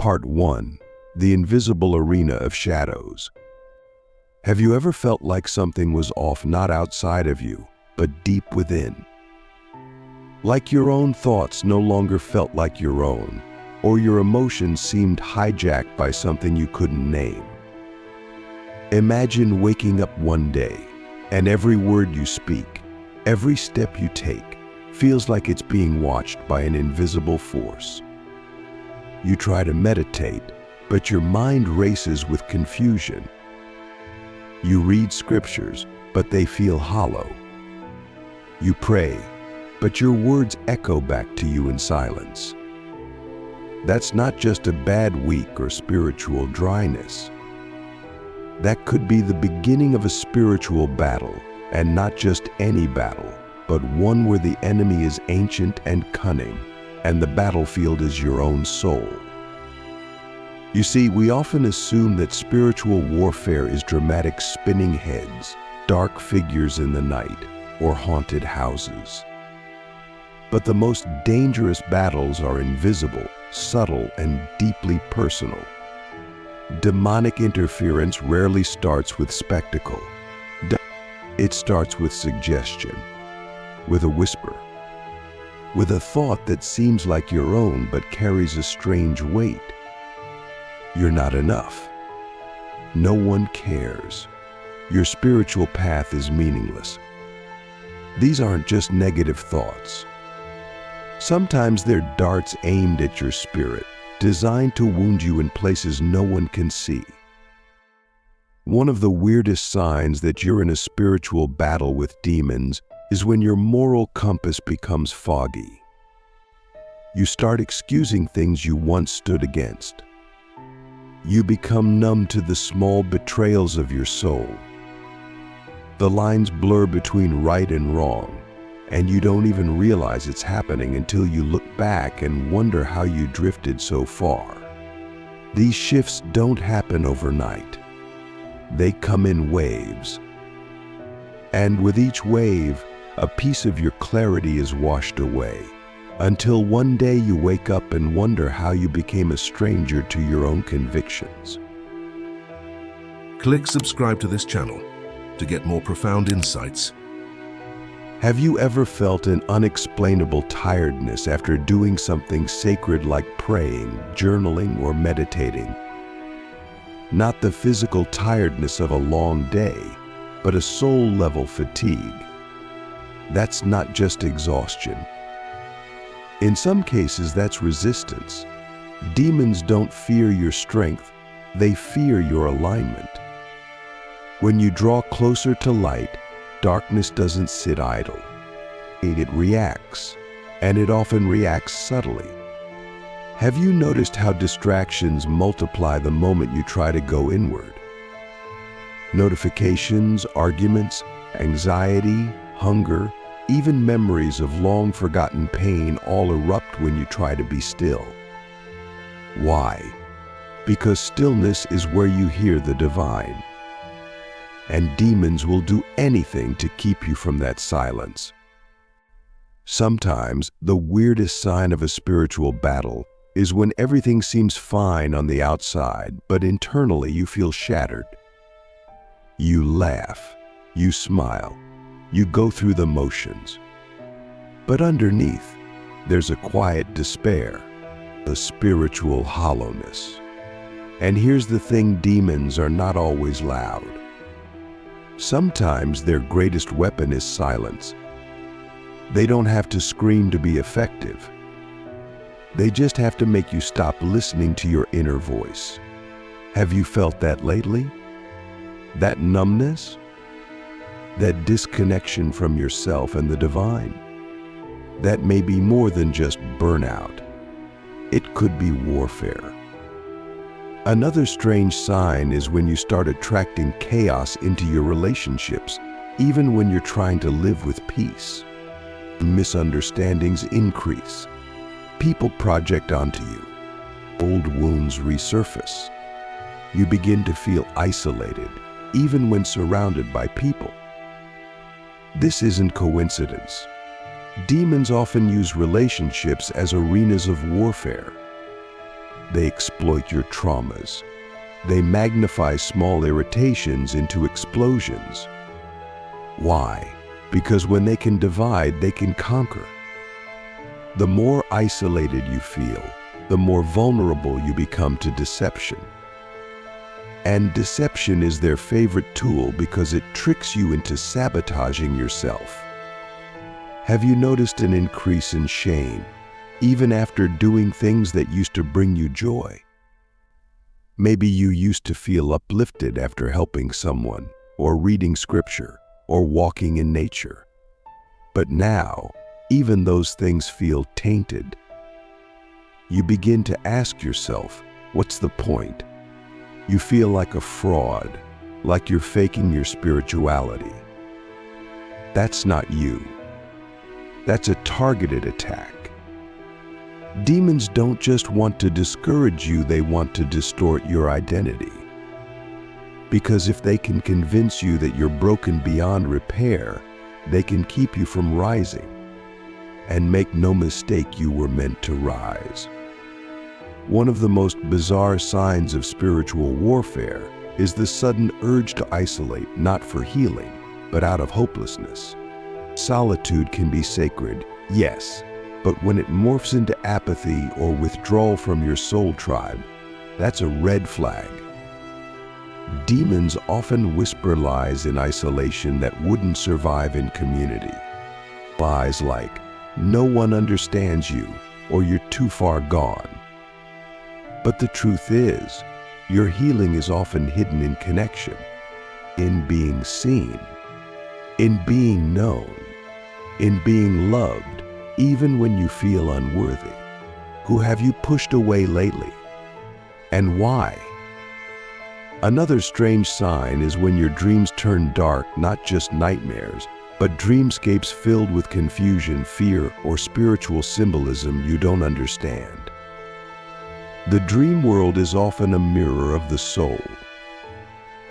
Part 1. The Invisible Arena of Shadows. Have you ever felt like something was off not outside of you, but deep within? Like your own thoughts no longer felt like your own, or your emotions seemed hijacked by something you couldn't name. Imagine waking up one day, and every word you speak, every step you take, feels like it's being watched by an invisible force. You try to meditate, but your mind races with confusion. You read scriptures, but they feel hollow. You pray, but your words echo back to you in silence. That's not just a bad week or spiritual dryness. That could be the beginning of a spiritual battle, and not just any battle, but one where the enemy is ancient and cunning, and the battlefield is your own soul. You see, we often assume that spiritual warfare is dramatic spinning heads, dark figures in the night, or haunted houses. But the most dangerous battles are invisible, subtle, and deeply personal. Demonic interference rarely starts with spectacle. It starts with suggestion, with a whisper, with a thought that seems like your own but carries a strange weight. You're not enough. No one cares. Your spiritual path is meaningless. These aren't just negative thoughts. Sometimes they're darts aimed at your spirit, designed to wound you in places no one can see. One of the weirdest signs that you're in a spiritual battle with demons is when your moral compass becomes foggy. You start excusing things you once stood against. You become numb to the small betrayals of your soul. The lines blur between right and wrong, and you don't even realize it's happening until you look back and wonder how you drifted so far. These shifts don't happen overnight. They come in waves. And with each wave, a piece of your clarity is washed away, until one day you wake up and wonder how you became a stranger to your own convictions. Click subscribe to this channel to get more profound insights. Have you ever felt an unexplainable tiredness after doing something sacred like praying, journaling, or meditating? Not the physical tiredness of a long day, but a soul-level fatigue. That's not just exhaustion. In some cases, that's resistance. Demons don't fear your strength, they fear your alignment. When you draw closer to light, darkness doesn't sit idle. It reacts, and it often reacts subtly. Have you noticed how distractions multiply the moment you try to go inward? Notifications, arguments, anxiety, hunger, even memories of long-forgotten pain all erupt when you try to be still. Why? Because stillness is where you hear the divine. And demons will do anything to keep you from that silence. Sometimes, the weirdest sign of a spiritual battle is when everything seems fine on the outside, but internally you feel shattered. You laugh, you smile, you go through the motions. But underneath, there's a quiet despair, a spiritual hollowness. And here's the thing, demons are not always loud. Sometimes their greatest weapon is silence. They don't have to scream to be effective. They just have to make you stop listening to your inner voice. Have you felt that lately? That numbness? That disconnection from yourself and the divine? That may be more than just burnout. It could be warfare. Another strange sign is when you start attracting chaos into your relationships, even when you're trying to live with peace. Misunderstandings increase. People project onto you. Old wounds resurface. You begin to feel isolated, even when surrounded by people. This isn't coincidence. Demons often use relationships as arenas of warfare. They exploit your traumas. They magnify small irritations into explosions. Why? Because when they can divide, they can conquer. The more isolated you feel, the more vulnerable you become to deception. And deception is their favorite tool because it tricks you into sabotaging yourself. Have you noticed an increase in shame, even after doing things that used to bring you joy? Maybe you used to feel uplifted after helping someone, or reading scripture, or walking in nature. But now, even those things feel tainted. You begin to ask yourself, what's the point? You feel like a fraud, like you're faking your spirituality. That's not you. That's a targeted attack. Demons don't just want to discourage you, they want to distort your identity. Because if they can convince you that you're broken beyond repair, they can keep you from rising. And make no mistake, you were meant to rise. One of the most bizarre signs of spiritual warfare is the sudden urge to isolate, not for healing, but out of hopelessness. Solitude can be sacred, yes, but when it morphs into apathy or withdrawal from your soul tribe, that's a red flag. Demons often whisper lies in isolation that wouldn't survive in community. Lies like, no one understands you, or you're too far gone. But the truth is, your healing is often hidden in connection, in being seen, in being known, in being loved, even when you feel unworthy. Who have you pushed away lately? And why? Another strange sign is when your dreams turn dark, not just nightmares, but dreamscapes filled with confusion, fear, or spiritual symbolism you don't understand. The dream world is often a mirror of the soul.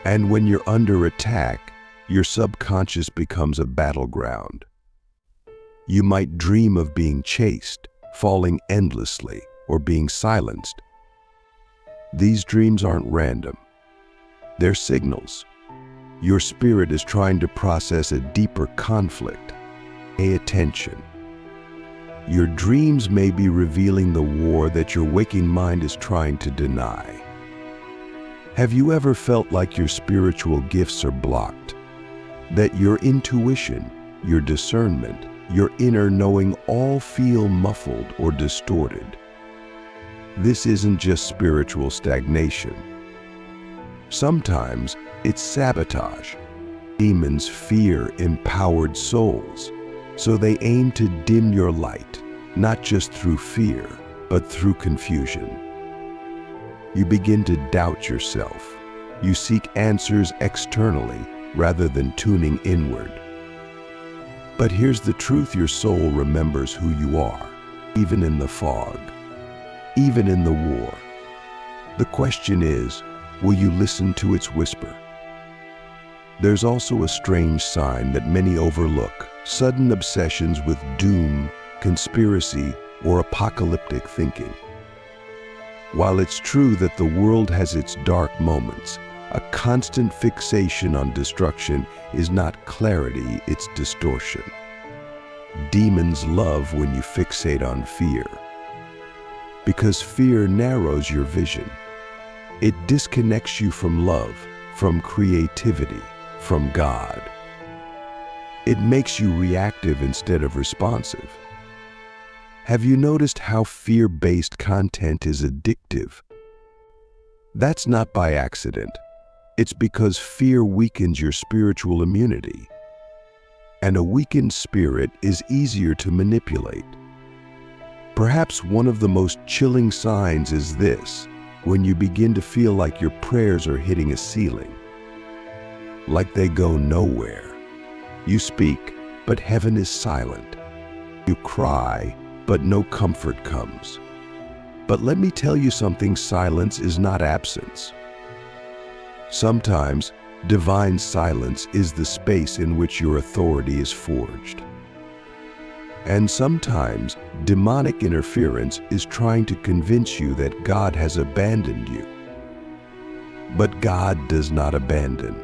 And when you're under attack, your subconscious becomes a battleground. You might dream of being chased, falling endlessly, or being silenced. These dreams aren't random. They're signals. Your spirit is trying to process a deeper conflict. Pay attention. Your dreams may be revealing the war that your waking mind is trying to deny. Have you ever felt like your spiritual gifts are blocked? That your intuition, your discernment, your inner knowing all feel muffled or distorted? This isn't just spiritual stagnation. Sometimes it's sabotage. Demons fear empowered souls, so they aim to dim your light, not just through fear, but through confusion. You begin to doubt yourself. You seek answers externally rather than tuning inward. But here's the truth: your soul remembers who you are, even in the fog, even in the war. The question is, will you listen to its whisper? There's also a strange sign that many overlook: sudden obsessions with doom, conspiracy, or apocalyptic thinking. While it's true that the world has its dark moments, a constant fixation on destruction is not clarity, it's distortion. Demons love when you fixate on fear, because fear narrows your vision. It disconnects you from love, from creativity, from God. It makes you reactive instead of responsive. Have you noticed how fear-based content is addictive? That's not by accident. It's because fear weakens your spiritual immunity. And a weakened spirit is easier to manipulate. Perhaps one of the most chilling signs is this: when you begin to feel like your prayers are hitting a ceiling, like they go nowhere. You speak, but heaven is silent. You cry, but no comfort comes. But let me tell you something: silence is not absence. Sometimes, divine silence is the space in which your authority is forged. And sometimes, demonic interference is trying to convince you that God has abandoned you. But God does not abandon.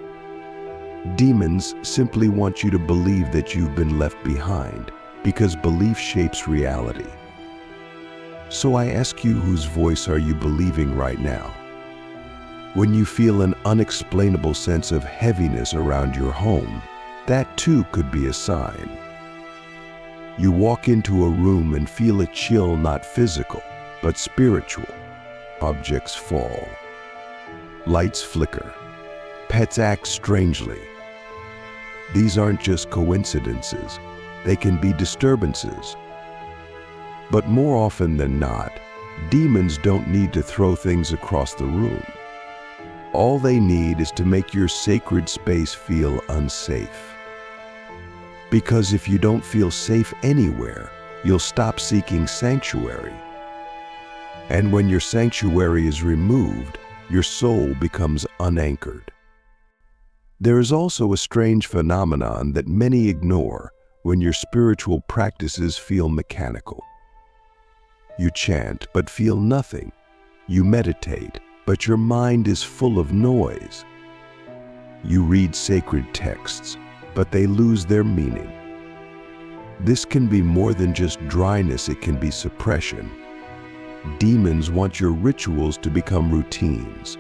Demons simply want you to believe that you've been left behind, because belief shapes reality. So I ask you, whose voice are you believing right now? When you feel an unexplainable sense of heaviness around your home, that too could be a sign. You walk into a room and feel a chill, not physical, but spiritual. Objects fall. Lights flicker. Pets act strangely. These aren't just coincidences. They can be disturbances. But more often than not, demons don't need to throw things across the room. All they need is to make your sacred space feel unsafe. Because if you don't feel safe anywhere, you'll stop seeking sanctuary. And when your sanctuary is removed, your soul becomes unanchored. There is also a strange phenomenon that many ignore when your spiritual practices feel mechanical. You chant but feel nothing. You meditate, but your mind is full of noise. You read sacred texts, but they lose their meaning. This can be more than just dryness, it can be suppression. Demons want your rituals to become routines.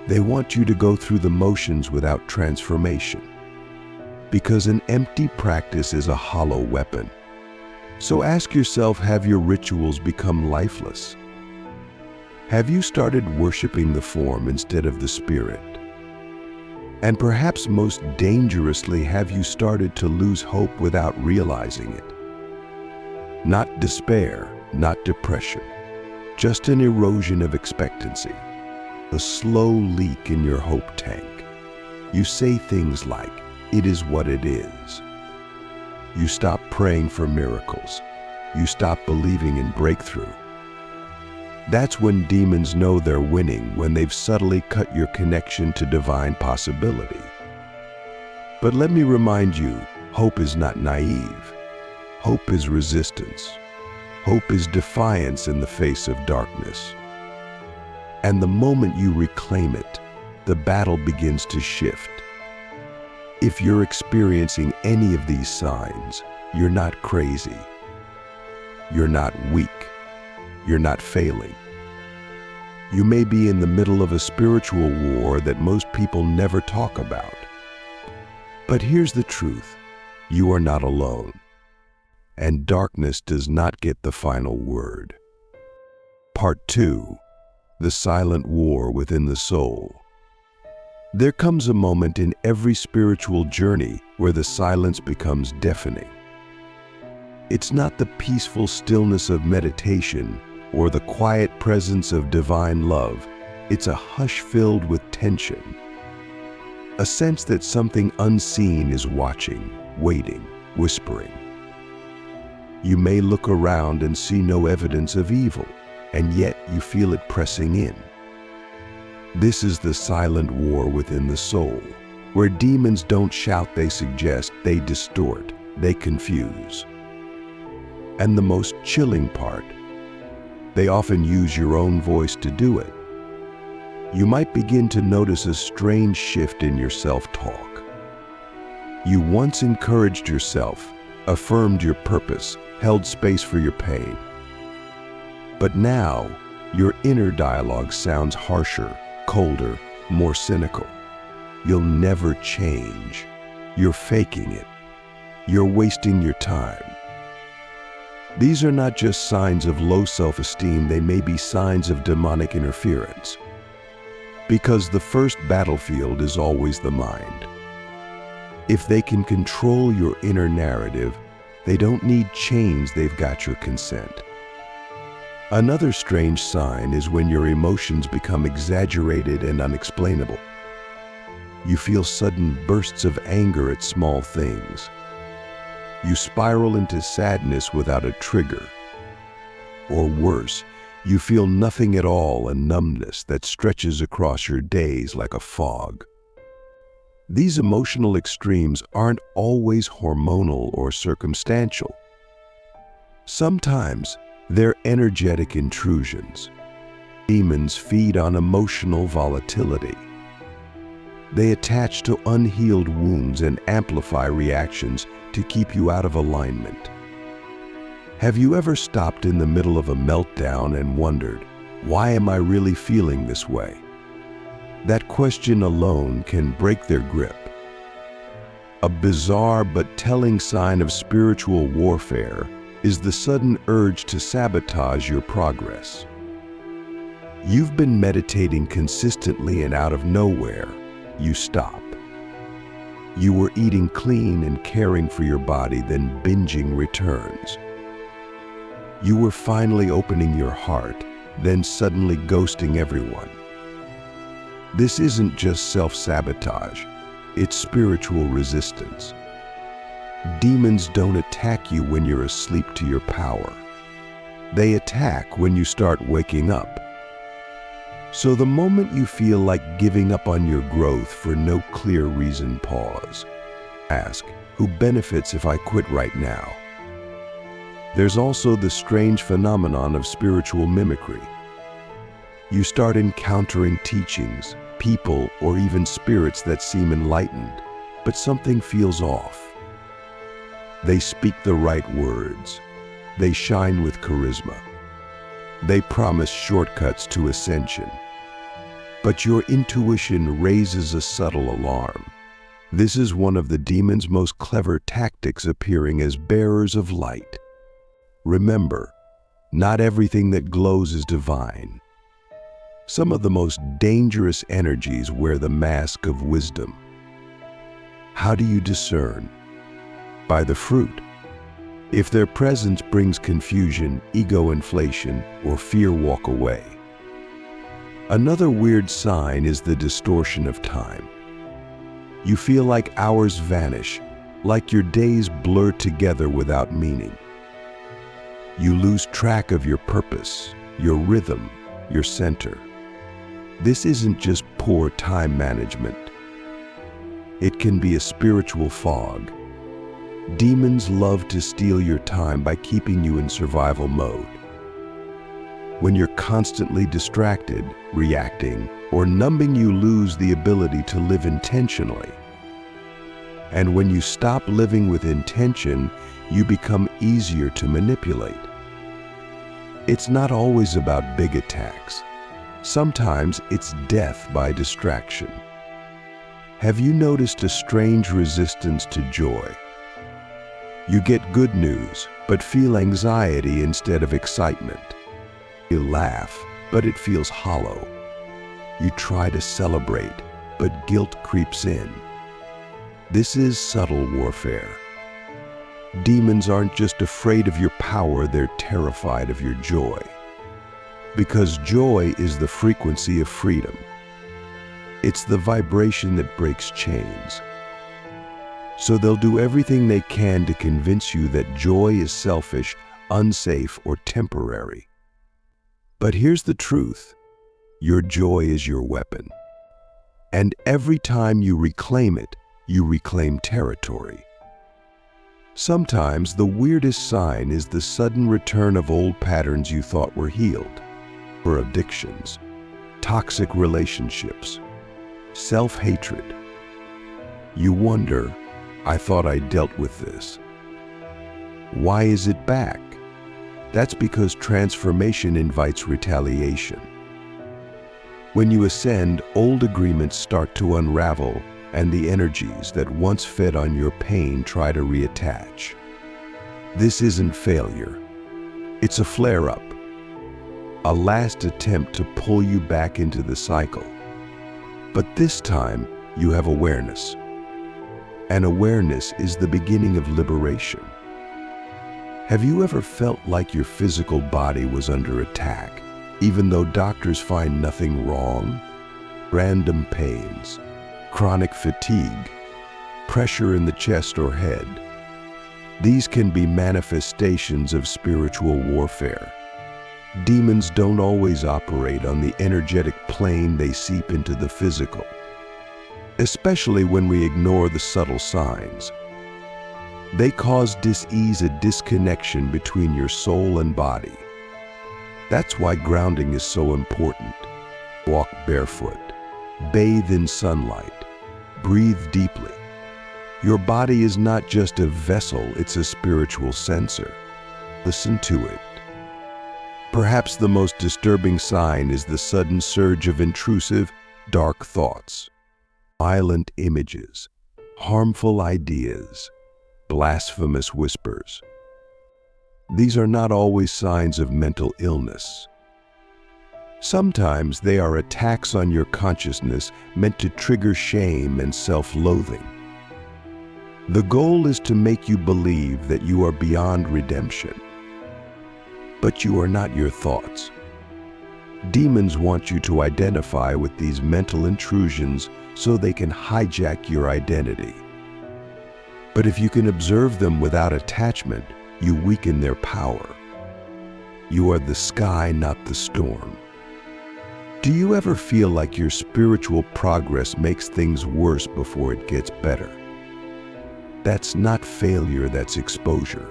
They want you to go through the motions without transformation. Because an empty practice is a hollow weapon. So ask yourself, have your rituals become lifeless? Have you started worshiping the form instead of the spirit? And perhaps most dangerously, have you started to lose hope without realizing it? Not despair, not depression, just an erosion of expectancy, a slow leak in your hope tank. You say things like, "It is what it is." You stop praying for miracles. You stop believing in breakthrough. That's when demons know they're winning, when they've subtly cut your connection to divine possibility. But let me remind you, hope is not naive. Hope is resistance. Hope is defiance in the face of darkness. And the moment you reclaim it, the battle begins to shift. If you're experiencing any of these signs, you're not crazy. You're not weak. You're not failing. You may be in the middle of a spiritual war that most people never talk about. But here's the truth. You are not alone. And darkness does not get the final word. Part 2. The silent war within the soul. There comes a moment in every spiritual journey where the silence becomes deafening. It's not the peaceful stillness of meditation or the quiet presence of divine love. It's a hush filled with tension. A sense that something unseen is watching, waiting, whispering. You may look around and see no evidence of evil, and yet you feel it pressing in. This is the silent war within the soul, where demons don't shout, they suggest, they distort, they confuse. And the most chilling part, they often use your own voice to do it. You might begin to notice a strange shift in your self-talk. You once encouraged yourself, affirmed your purpose, held space for your pain. But now, your inner dialogue sounds harsher, colder, more cynical. You'll never change. You're faking it. You're wasting your time. These are not just signs of low self-esteem, they may be signs of demonic interference. Because the first battlefield is always the mind. If they can control your inner narrative, they don't need chains, they've got your consent. Another strange sign is when your emotions become exaggerated and unexplainable. You feel sudden bursts of anger at small things. You spiral into sadness without a trigger. Or worse, you feel nothing at all, a numbness that stretches across your days like a fog. These emotional extremes aren't always hormonal or circumstantial. Sometimes they're energetic intrusions. Demons feed on emotional volatility. They attach to unhealed wounds and amplify reactions to keep you out of alignment. Have you ever stopped in the middle of a meltdown and wondered, why am I really feeling this way? That question alone can break their grip. A bizarre but telling sign of spiritual warfare is the sudden urge to sabotage your progress. You've been meditating consistently and out of nowhere, you stop. You were eating clean and caring for your body, then binging returns. You were finally opening your heart, then suddenly ghosting everyone. This isn't just self-sabotage, it's spiritual resistance. Demons don't attack you when you're asleep to your power. They attack when you start waking up. So the moment you feel like giving up on your growth for no clear reason, pause. Ask, who benefits if I quit right now? There's also the strange phenomenon of spiritual mimicry. You start encountering teachings, people, or even spirits that seem enlightened, but something feels off. They speak the right words. They shine with charisma. They promise shortcuts to ascension. But your intuition raises a subtle alarm. This is one of the demon's most clever tactics, appearing as bearers of light. Remember, not everything that glows is divine. Some of the most dangerous energies wear the mask of wisdom. How do you discern? By the fruit. If their presence brings confusion, ego inflation, or fear, walk away. Another weird sign is the distortion of time. You feel like hours vanish, like your days blur together without meaning. You lose track of your purpose, your rhythm, your center. This isn't just poor time management. It can be a spiritual fog. Demons love to steal your time by keeping you in survival mode. When you're constantly distracted, reacting, or numbing, you lose the ability to live intentionally. And when you stop living with intention, you become easier to manipulate. It's not always about big attacks. Sometimes it's death by distraction. Have you noticed a strange resistance to joy? You get good news, but feel anxiety instead of excitement. You laugh, but it feels hollow. You try to celebrate, but guilt creeps in. This is subtle warfare. Demons aren't just afraid of your power, they're terrified of your joy. Because joy is the frequency of freedom. It's the vibration that breaks chains. So they'll do everything they can to convince you that joy is selfish, unsafe, or temporary. But here's the truth. Your joy is your weapon. And every time you reclaim it, you reclaim territory. Sometimes the weirdest sign is the sudden return of old patterns you thought were healed, or addictions, toxic relationships, self-hatred. You wonder, I thought I dealt with this. Why is it back? That's because transformation invites retaliation. When you ascend, old agreements start to unravel, and the energies that once fed on your pain try to reattach. This isn't failure. It's a flare-up, a last attempt to pull you back into the cycle. But this time, you have awareness. And awareness is the beginning of liberation. Have you ever felt like your physical body was under attack, even though doctors find nothing wrong? Random pains, chronic fatigue, pressure in the chest or head. These can be manifestations of spiritual warfare. Demons don't always operate on the energetic plane, they seep into the physical. Especially when we ignore the subtle signs. They cause dis-ease, a disconnection between your soul and body. That's why grounding is so important. Walk barefoot, bathe in sunlight, breathe deeply. Your body is not just a vessel, it's a spiritual sensor. Listen to it. Perhaps the most disturbing sign is the sudden surge of intrusive, dark thoughts, violent images, harmful ideas, blasphemous whispers. These are not always signs of mental illness. Sometimes they are attacks on your consciousness meant to trigger shame and self-loathing. The goal is to make you believe that you are beyond redemption. But you are not your thoughts. Demons want you to identify with these mental intrusions so they can hijack your identity. But if you can observe them without attachment, you weaken their power. You are the sky, not the storm. Do you ever feel like your spiritual progress makes things worse before it gets better? That's not failure, that's exposure.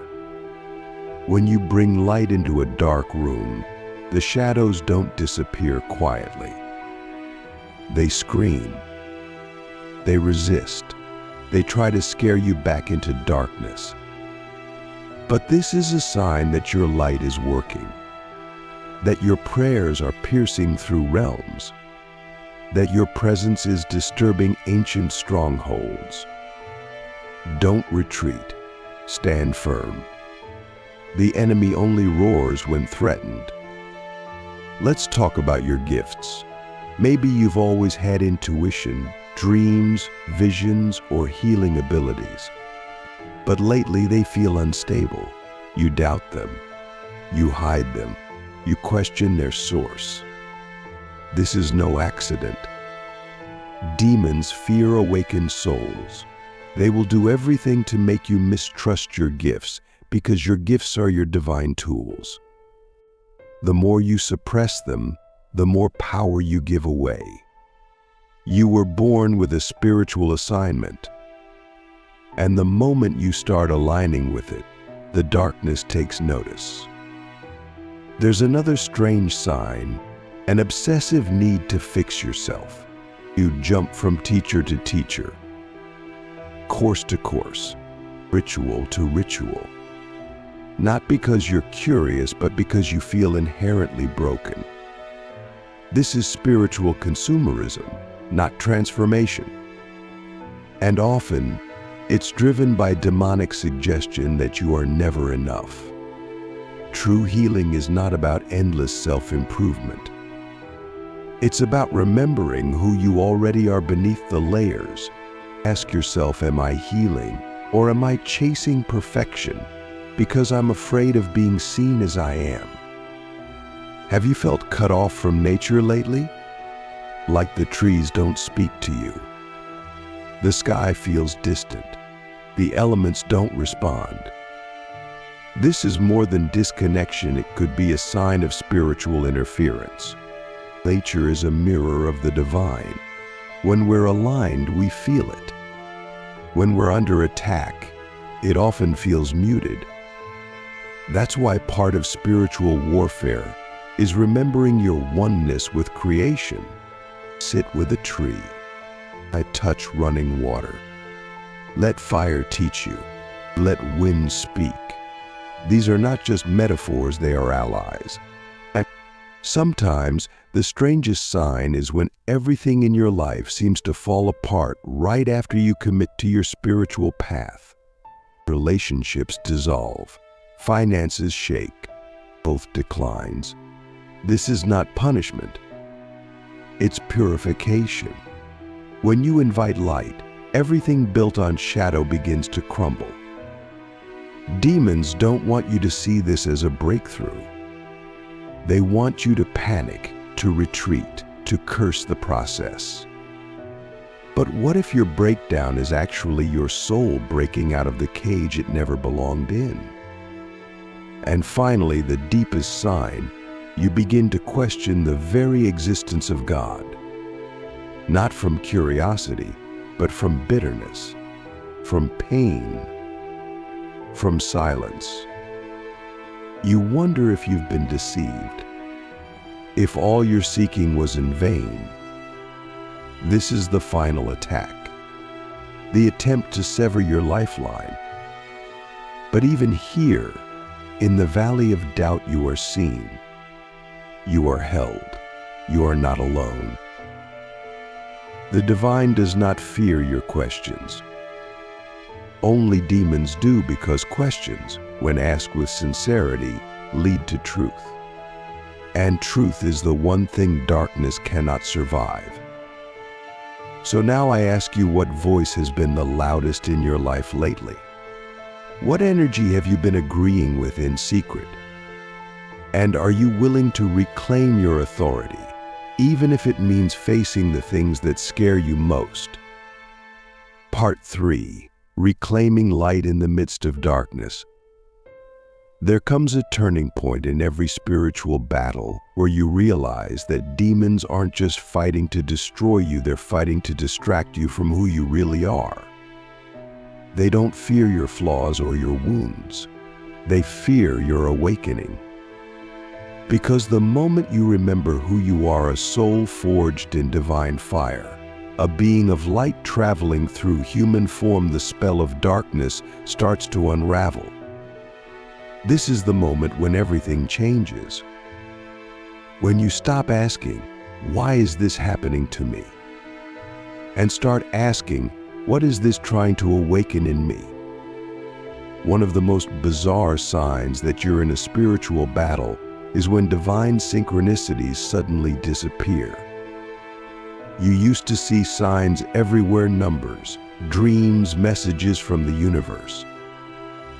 When you bring light into a dark room, the shadows don't disappear quietly. They scream. They resist. They try to scare you back into darkness. But this is a sign that your light is working, that your prayers are piercing through realms, that your presence is disturbing ancient strongholds. Don't retreat. Stand firm. The enemy only roars when threatened. Let's talk about your gifts. Maybe you've always had intuition, dreams, visions, or healing abilities. But lately they feel unstable. You doubt them. You hide them. You question their source. This is no accident. Demons fear awakened souls. They will do everything to make you mistrust your gifts because your gifts are your divine tools. The more you suppress them, the more power you give away. You were born with a spiritual assignment. And the moment you start aligning with it, the darkness takes notice. There's another strange sign, an obsessive need to fix yourself. You jump from teacher to teacher, course to course, ritual to ritual. Not because you're curious, but because you feel inherently broken. This is spiritual consumerism, not transformation. And often, it's driven by demonic suggestion that you are never enough. True healing is not about endless self-improvement. It's about remembering who you already are beneath the layers. Ask yourself, am I healing, or am I chasing perfection because I'm afraid of being seen as I am? Have you felt cut off from nature lately? Like the trees don't speak to you. The sky feels distant. The elements don't respond. This is more than disconnection. It could be a sign of spiritual interference. Nature is a mirror of the divine. When we're aligned, we feel it. When we're under attack, it often feels muted. That's why part of spiritual warfare is remembering your oneness with creation. Sit with a tree. I touch running water. Let fire teach you. Let wind speak. These are not just metaphors, they are allies. And sometimes the strangest sign is when everything in your life seems to fall apart right after you commit to your spiritual path. Relationships dissolve. Finances shake. Health declines. This is not punishment. It's purification. When you invite light, everything built on shadow begins to crumble. Demons don't want you to see this as a breakthrough. They want you to panic, to retreat, to curse the process. But what if your breakdown is actually your soul breaking out of the cage it never belonged in? And finally, the deepest sign, you begin to question the very existence of God. Not from curiosity, but from bitterness, from pain. from silence. You wonder if you've been deceived, if all your seeking was in vain. This is the final attack, the attempt to sever your lifeline. But even here, in the valley of doubt, you are seen. You are held. You are not alone. The divine does not fear your questions. Only demons do, because questions, when asked with sincerity, lead to truth. And truth is the one thing darkness cannot survive. So now I ask you, what voice has been the loudest in your life lately? What energy have you been agreeing with in secret? And are you willing to reclaim your authority, even if it means facing the things that scare you most? Part 3. Reclaiming light in the midst of darkness. There comes a turning point in every spiritual battle where you realize that demons aren't just fighting to destroy you, they're fighting to distract you from who you really are. They don't fear your flaws or your wounds. They fear your awakening. Because the moment you remember who you are, a soul forged in divine fire, a being of light traveling through human form, the spell of darkness starts to unravel. This is the moment when everything changes. When you stop asking, "Why is this happening to me?" and start asking, "What is this trying to awaken in me?" One of the most bizarre signs that you're in a spiritual battle is when divine synchronicities suddenly disappear. You used to see signs everywhere, numbers, dreams, messages from the universe.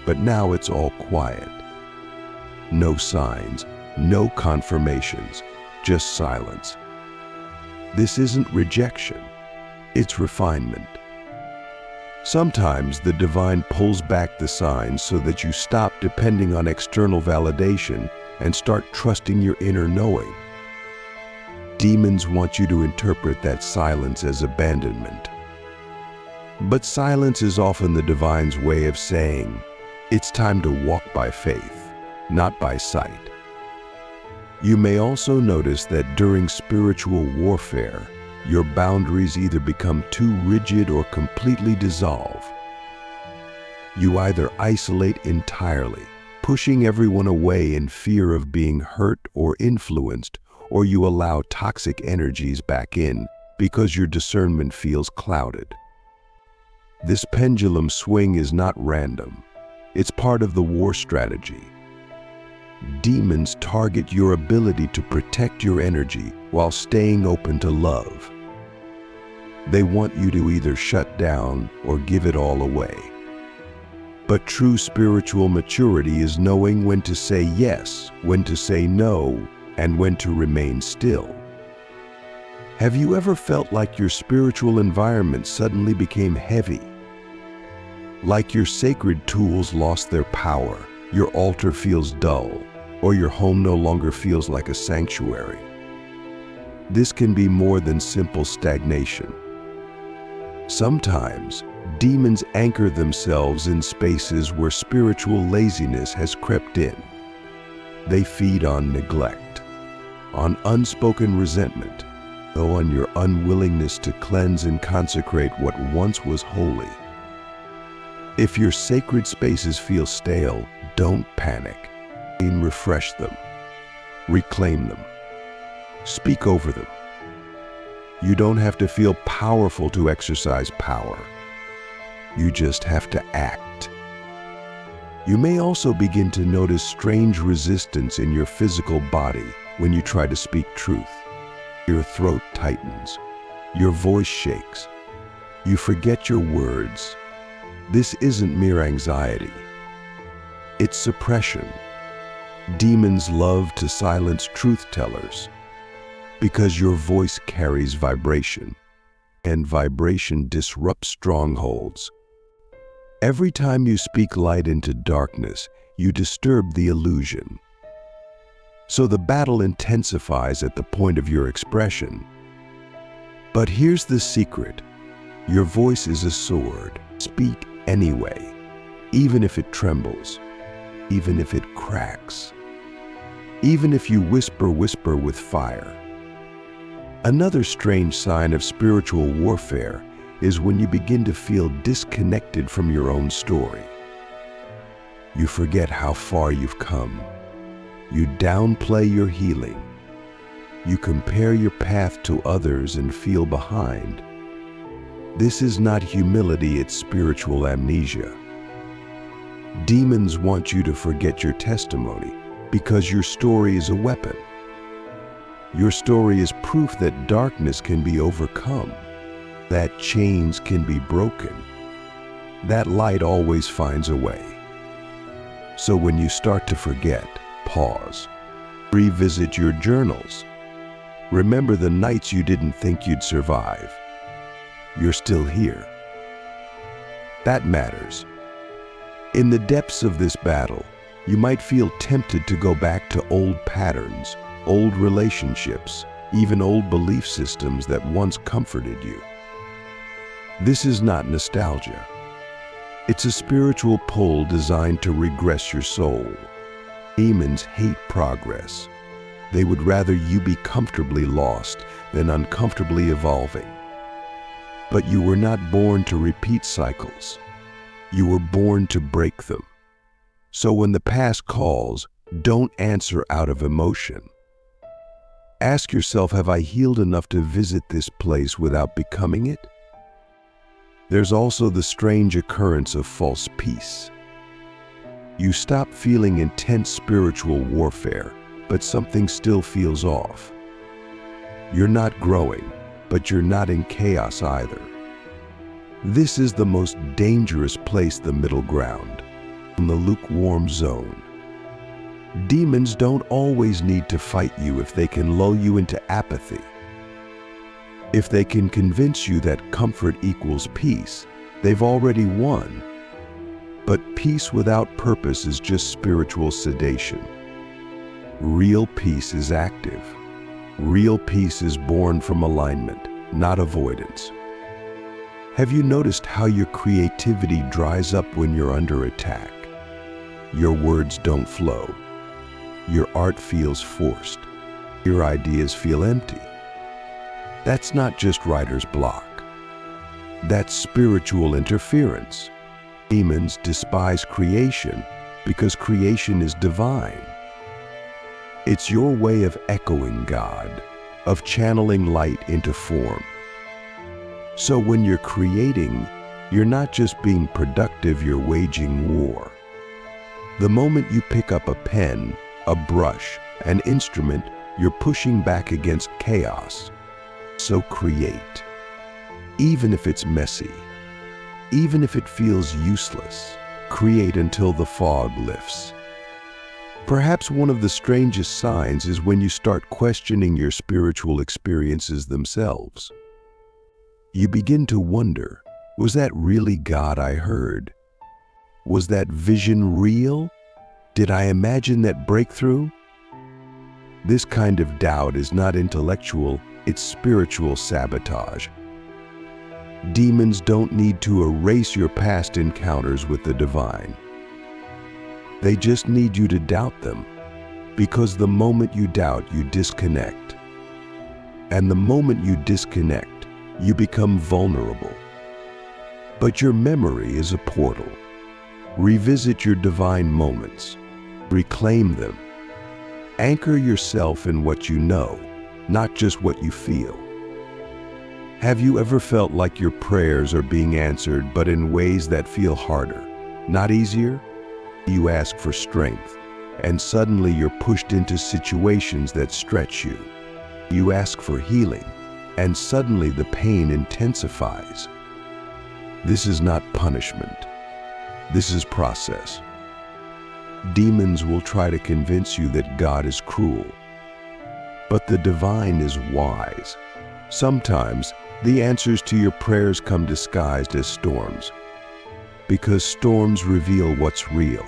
But now it's all quiet. No signs, no confirmations, just silence. This isn't rejection, it's refinement. Sometimes the divine pulls back the signs so that you stop depending on external validation and start trusting your inner knowing. Demons want you to interpret that silence as abandonment. But silence is often the divine's way of saying, it's time to walk by faith, not by sight. You may also notice that during spiritual warfare, your boundaries either become too rigid or completely dissolve. You either isolate entirely, pushing everyone away in fear of being hurt or influenced, or you allow toxic energies back in because your discernment feels clouded. This pendulum swing is not random. It's part of the war strategy. Demons target your ability to protect your energy while staying open to love. They want you to either shut down or give it all away. But true spiritual maturity is knowing when to say yes, when to say no, and when to remain still. Have you ever felt like your spiritual environment suddenly became heavy? Like your sacred tools lost their power, your altar feels dull, or your home no longer feels like a sanctuary? This can be more than simple stagnation. Sometimes, demons anchor themselves in spaces where spiritual laziness has crept in. They feed on neglect, on unspoken resentment, or on your unwillingness to cleanse and consecrate what once was holy. If your sacred spaces feel stale, don't panic. Refresh them. Reclaim them. Speak over them. You don't have to feel powerful to exercise power. You just have to act. You may also begin to notice strange resistance in your physical body when you try to speak truth. Your throat tightens. Your voice shakes. You forget your words. This isn't mere anxiety. It's suppression. Demons love to silence truth tellers because your voice carries vibration, and vibration disrupts strongholds. Every time you speak light into darkness, you disturb the illusion. So the battle intensifies at the point of your expression. But here's the secret. Your voice is a sword. Speak anyway. even if it trembles, even if it cracks, even if you whisper with fire. Another strange sign of spiritual warfare is when you begin to feel disconnected from your own story. You forget how far you've come. You downplay your healing. You compare your path to others and feel behind. This is not humility, it's spiritual amnesia. Demons want you to forget your testimony because your story is a weapon. Your story is proof that darkness can be overcome, that chains can be broken, that light always finds a way. So when you start to forget, pause. Revisit your journals. Remember the nights you didn't think you'd survive. You're still here. That matters. In the depths of this battle, you might feel tempted to go back to old patterns, old relationships, even old belief systems that once comforted you. This is not nostalgia. It's a spiritual pull designed to regress your soul. Demons hate progress. They would rather you be comfortably lost than uncomfortably evolving. But you were not born to repeat cycles. You were born to break them. So when the past calls, don't answer out of emotion. Ask yourself, have I healed enough to visit this place without becoming it? There's also the strange occurrence of false peace. You stop feeling intense spiritual warfare, but something still feels off. You're not growing, but you're not in chaos either. This is the most dangerous place, the middle ground, in the lukewarm zone. Demons don't always need to fight you if they can lull you into apathy. If they can convince you that comfort equals peace, they've already won. But peace without purpose is just spiritual sedation. Real peace is active. Real peace is born from alignment, not avoidance. Have you noticed how your creativity dries up when you're under attack? Your words don't flow. Your art feels forced. Your ideas feel empty. That's not just writer's block. That's spiritual interference. Demons despise creation because creation is divine. It's your way of echoing God, of channeling light into form. So when you're creating, you're not just being productive, you're waging war. The moment you pick up a pen, a brush, an instrument, you're pushing back against chaos. So create. Even if it's messy, even if it feels useless, create until the fog lifts. Perhaps one of the strangest signs is when you start questioning your spiritual experiences themselves. You begin to wonder, was that really God I heard? Was that vision real? Did I imagine that breakthrough? This kind of doubt is not intellectual, it's spiritual sabotage. Demons don't need to erase your past encounters with the divine. They just need you to doubt them, because the moment you doubt, you disconnect. And the moment you disconnect, you become vulnerable. But your memory is a portal. Revisit your divine moments. Reclaim them. Anchor yourself in what you know, not just what you feel. Have you ever felt like your prayers are being answered, but in ways that feel harder, not easier? You ask for strength, and suddenly you're pushed into situations that stretch you. You ask for healing, and suddenly the pain intensifies. This is not punishment. This is process. Demons will try to convince you that God is cruel, but the divine is wise. Sometimes the answers to your prayers come disguised as storms, because storms reveal what's real.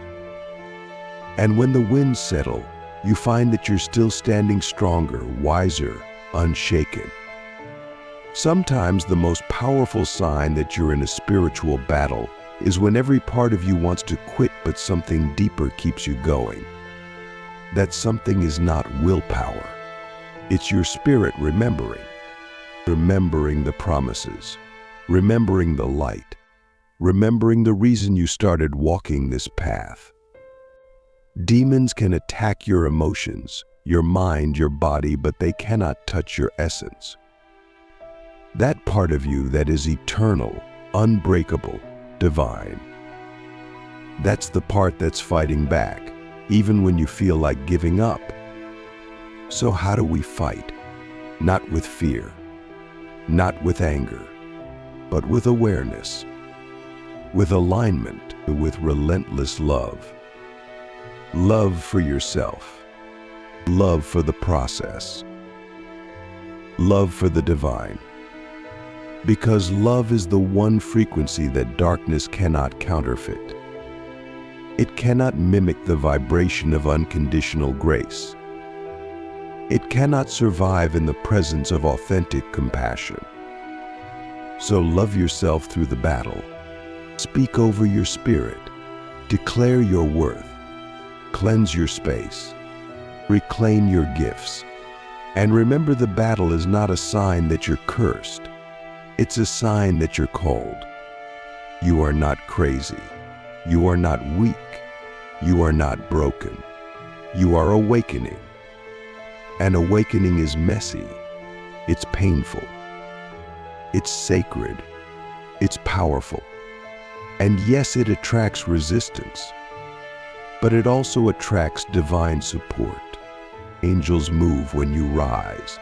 And when the winds settle, you find that you're still standing stronger, wiser, unshaken. Sometimes the most powerful sign that you're in a spiritual battle is when every part of you wants to quit but something deeper keeps you going. That something is not willpower. It's your spirit remembering. Remembering the promises. Remembering the light. Remembering the reason you started walking this path. Demons can attack your emotions, your mind, your body, but they cannot touch your essence. That part of you that is eternal, unbreakable, divine. That's the part that's fighting back, even when you feel like giving up. So how do we fight? Not with fear, not with anger, but with awareness, with alignment, with relentless love. Love for yourself, love for the process, love for the divine. Because love is the one frequency that darkness cannot counterfeit. It cannot mimic the vibration of unconditional grace. It cannot survive in the presence of authentic compassion. So love yourself through the battle. Speak over your spirit. Declare your worth. Cleanse your space. Reclaim your gifts. And remember, the battle is not a sign that you're cursed. It's a sign that you're called. You are not crazy. You are not weak. You are not broken. You are awakening. And awakening is messy. It's painful. It's sacred. It's powerful. And yes, it attracts resistance. But it also attracts divine support. Angels move when you rise.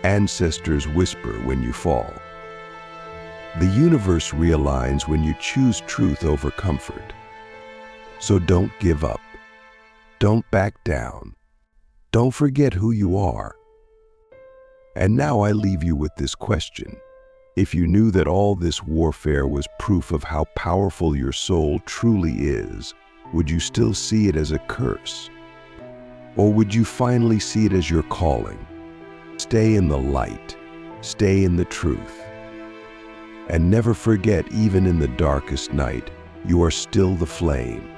Ancestors whisper when you fall. The universe realigns when you choose truth over comfort. So don't give up. Don't back down. Don't forget who you are. And now I leave you with this question. If you knew that all this warfare was proof of how powerful your soul truly is, would you still see it as a curse? Or would you finally see it as your calling? Stay in the light. Stay in the truth. And never forget, even in the darkest night, you are still the flame.